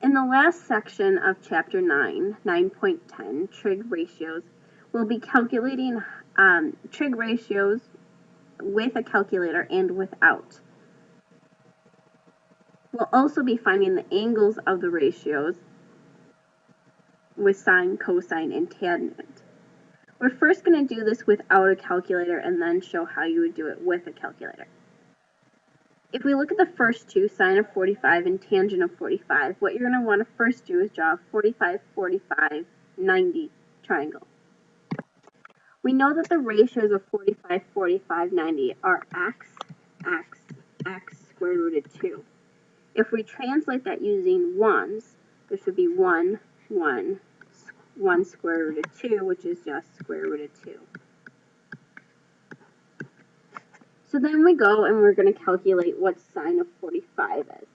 In the last section of Chapter 9, 9.10, Trig Ratios, we'll be calculating trig ratios with a calculator and without. We'll also be finding the angles of the ratios with sine, cosine, and tangent. We're first going to do this without a calculator and then show how you would do it with a calculator. If we look at the first two, sine of 45 and tangent of 45, what you're going to want to first do is draw a 45, 45, 90 triangle. We know that the ratios of 45, 45, 90 are x, x, x square root of 2. If we translate that using ones, this would be 1, 1, 1 square root of 2, which is just square root of 2. So then we go and we're going to calculate what sine of 45 is.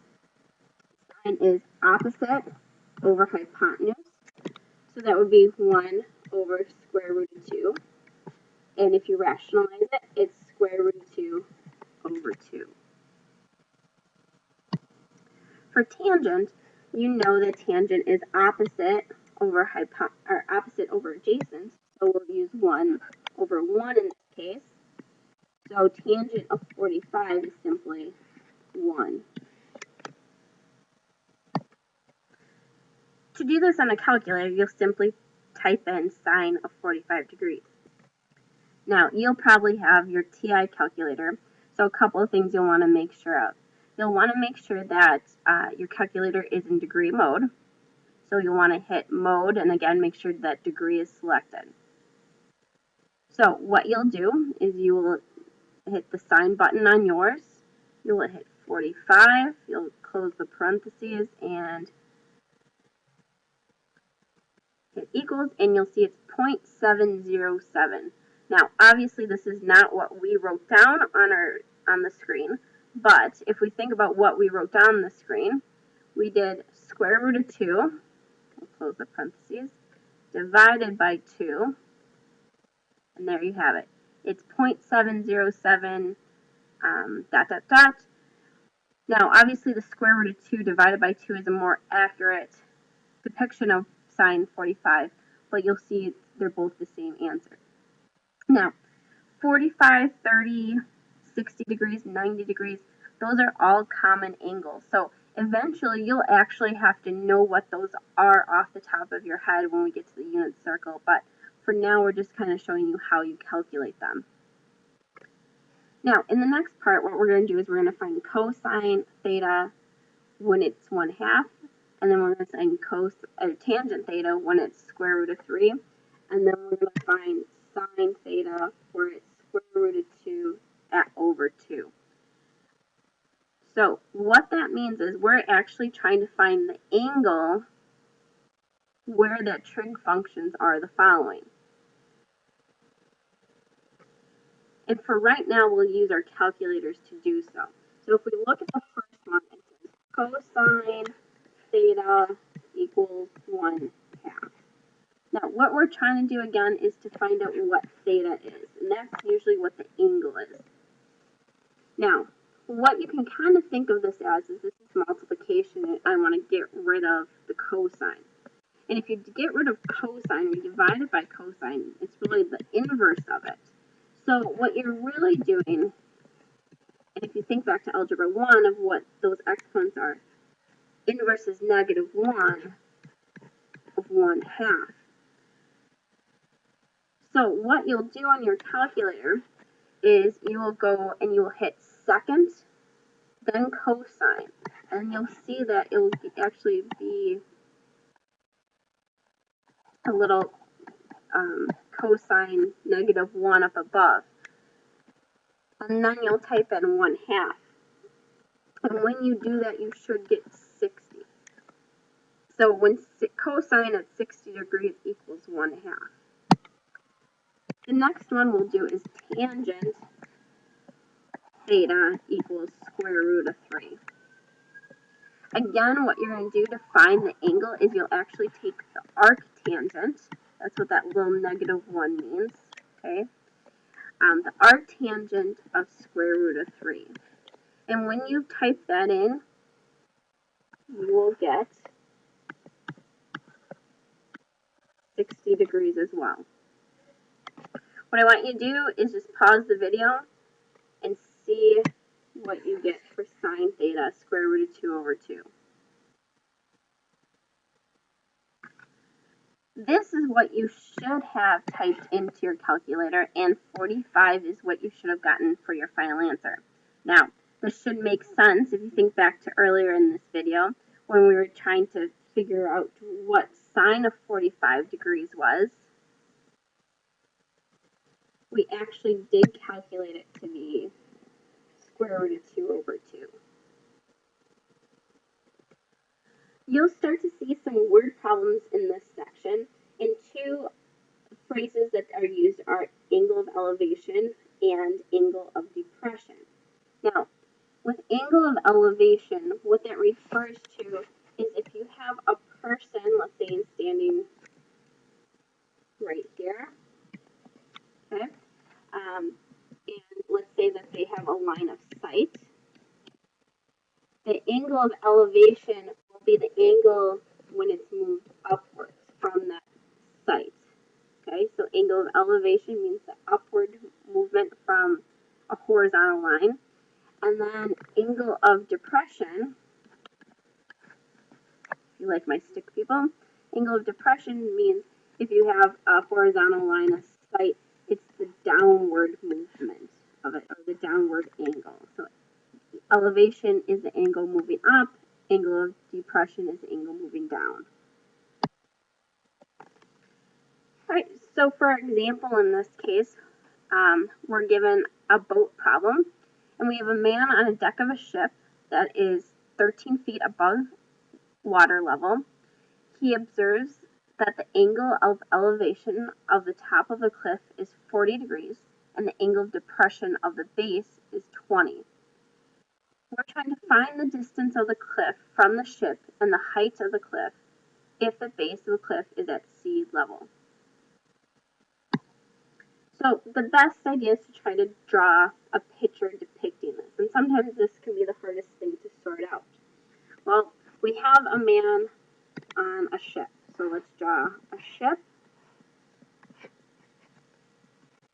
Sine is opposite over hypotenuse, so that would be 1 over square root of 2. And if you rationalize it, it's square root of 2 over 2. For tangent, you know that tangent is opposite over opposite over adjacent, so we'll use 1 over 1 in this case. So tangent of 45 is simply 1. To do this on a calculator, you'll simply type in sine of 45 degrees. Now, you'll probably have your TI calculator, so a couple of things you'll want to make sure of. You'll want to make sure that your calculator is in degree mode. So you'll want to hit mode, and again, make sure that degree is selected. So what you'll do is you will hit the sign button on yours. You'll hit 45. You'll close the parentheses and hit equals, and you'll see it's 0.707. Now, obviously, this is not what we wrote down on the screen, but if we think about what we wrote down on the screen, we did square root of 2, we'll close the parentheses, divided by 2, and there you have it. It's 0.707, dot, dot, dot. Now, obviously, the square root of 2 divided by 2 is a more accurate depiction of sine 45, but you'll see they're both the same answer. Now, 45, 30, 60 degrees, 90 degrees, those are all common angles. So eventually you'll actually have to know what those are off the top of your head when we get to the unit circle, but for now we're just kind of showing you how you calculate them. Now, in the next part, what we're going to do is we're going to find cosine theta when it's 1/2, and then we're going to find tangent theta when it's square root of 3, and then we're going to find sine theta where it's square root of 2 over 2. So what that means is we're actually trying to find the angle where the trig functions are the following. And for right now, we'll use our calculators to do so. So if we look at the first one, it says cosine theta equals 1/2. Now, what we're trying to do again is to find out what theta is, and that's usually what the angle is. Now, what you can kind of think of this as is this is multiplication, and I want to get rid of the cosine. And if you get rid of cosine, we divide it by cosine, it's really the inverse of it. So what you're really doing, and if you think back to algebra 1 of what those exponents are, inverse is -1 of 1/2. So what you'll do on your calculator is you will go and you will hit second, then cosine, and you'll see that it will actually be a little cosine -1 up above. And then you'll type in 1/2. And when you do that, you should get 60. So when cosine at 60 degrees equals 1/2. The next one we'll do is tangent theta equals square root of 3. Again, what you're going to do to find the angle is you'll actually take the arctangent. That's what that little -1 means, okay? The arctangent of square root of 3. And when you type that in, you will get 60 degrees as well. What I want you to do is just pause the video and see what you get for sine theta square root of 2 over 2. This is what you should have typed into your calculator, and 45 is what you should have gotten for your final answer. Now, this should make sense if you think back to earlier in this video when we were trying to figure out what sine of 45 degrees was. We actually did calculate it to be square root of 2 over 2. You'll start to see some word problems in this section, and two phrases that are used are angle of elevation and angle of depression. Now, with angle of elevation, what that refers to is if you have a person, let's say standing right here, okay, and let's say that they have a line of sight. The angle of elevation will be the angle when it's moved upwards from that sight. Okay, so angle of elevation means the upward movement from a horizontal line. And then angle of depression, if you like my stick people, angle of depression means if you have a horizontal line of sight, it's the downward movement of it, or the downward angle. So elevation is the angle moving up, angle of depression is the angle moving down. Alright, so for example, in this case, we're given a boat problem, and we have a man on a deck of a ship that is 13 feet above water level. He observes that the angle of elevation of the top of the cliff is 40 degrees, and the angle of depression of the base is 20. We're trying to find the distance of the cliff from the ship and the height of the cliff if the base of the cliff is at sea level. So the best idea is to try to draw a picture depicting this, and sometimes this can be the hardest thing to sort out. Well, we have a man on a ship, so let's draw a ship,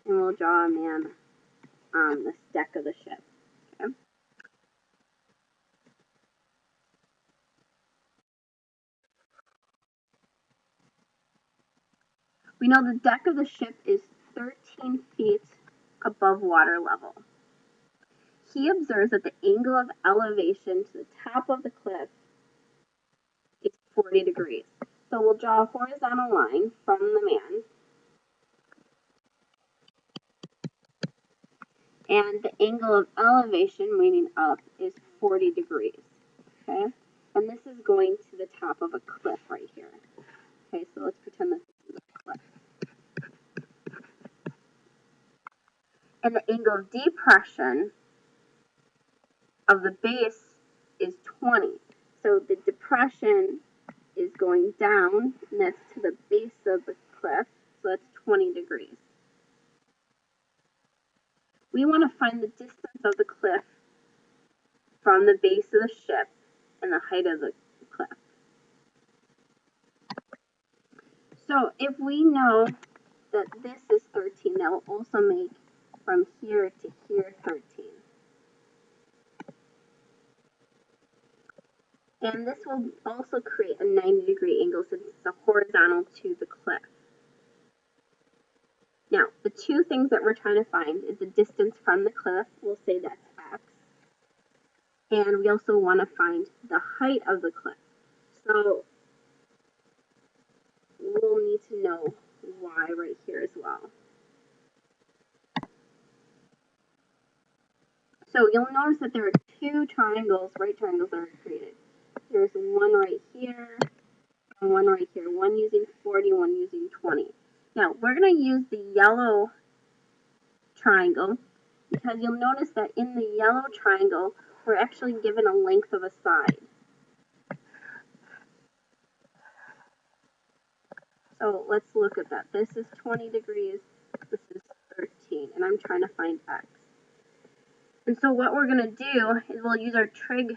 and we'll draw a man on this deck of the ship. Okay? We know the deck of the ship is 13 feet above water level. He observes that the angle of elevation to the top of the cliff is 40 degrees. So we'll draw a horizontal line from the man, and the angle of elevation, meaning up, is 40 degrees. Okay? And this is going to the top of a cliff right here. Okay, so let's pretend this is a cliff. And the angle of depression of the base is 20. So the depression is going down, and that's to the base of the cliff, so that's 20 degrees. We want to find the distance of the cliff from the base of the ship and the height of the cliff. So if we know that this is 13, that will also make from here to here 13. And this will also create a 90-degree angle since it's a horizontal to the cliff. Now, the two things that we're trying to find is the distance from the cliff, we'll say that's x, and we also want to find the height of the cliff. So we'll need to know y right here as well. So you'll notice that there are two triangles, right triangles that are created. There's one right here and one right here, one using 40, one using 20. Now, we're going to use the yellow triangle because you'll notice that in the yellow triangle, we're actually given a length of a side. So let's look at that. This is 20 degrees, this is 13, and I'm trying to find x. And so what we're going to do is we'll use our trig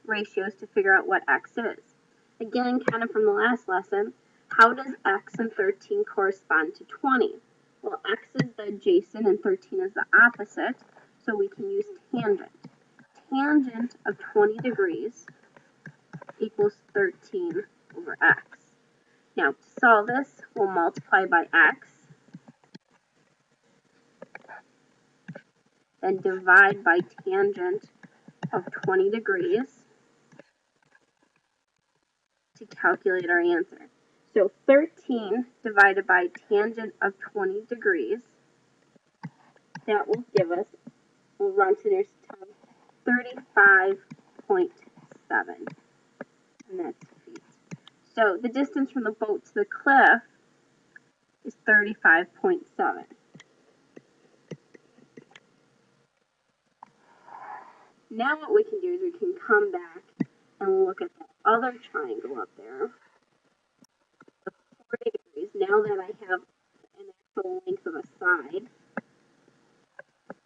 ratios to figure out what x is. Again, kind of from the last lesson, How does x and 13 correspond to 20? Well, x is the adjacent and 13 is the opposite, so we can use tangent. Tangent of 20 degrees equals 13 over x. Now, to solve this, we'll multiply by x, then divide by tangent of 20 degrees to calculate our answer. So 13 divided by tangent of 20 degrees, that will give us, we'll run to nearest term, 35.7, and that's feet. So the distance from the boat to the cliff is 35.7. Now what we can do is we can come back and look at that other triangle up there, the 40 degrees. Now that I have an actual length of a side,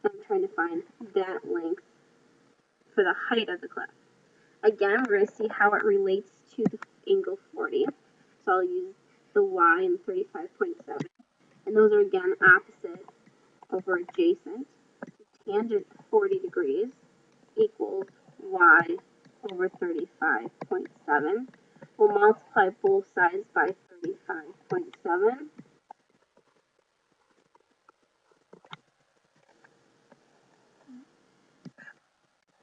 I'm trying to find that length for the height of the cliff. Again, we're going to see how it relates to the angle 40. So I'll use the y and 35.7. And those are again opposite over adjacent. Tangent 40 degrees equals y over 35.7. We'll multiply both sides by 35.7.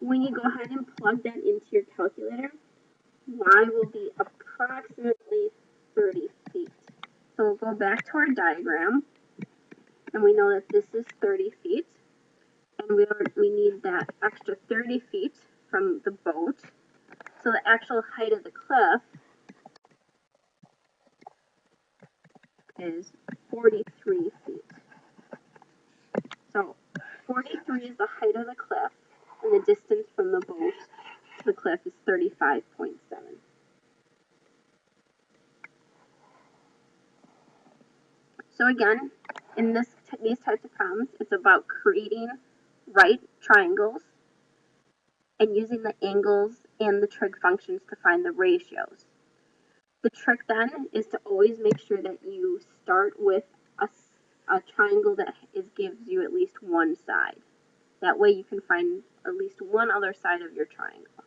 When you go ahead and plug that into your calculator, y will be approximately 30 feet. So we'll go back to our diagram, and we know that this is 30 feet, and we need that extra 30 feet from the boat. So the actual height of the cliff is 43 feet. So 43 is the height of the cliff, and the distance from the boat to the cliff is 35.7. So again, in these types of problems, it's about creating right triangles and using the angles and the trig functions to find the ratios. The trick then is to always make sure that you start with a triangle that gives you at least one side. That way you can find at least one other side of your triangle.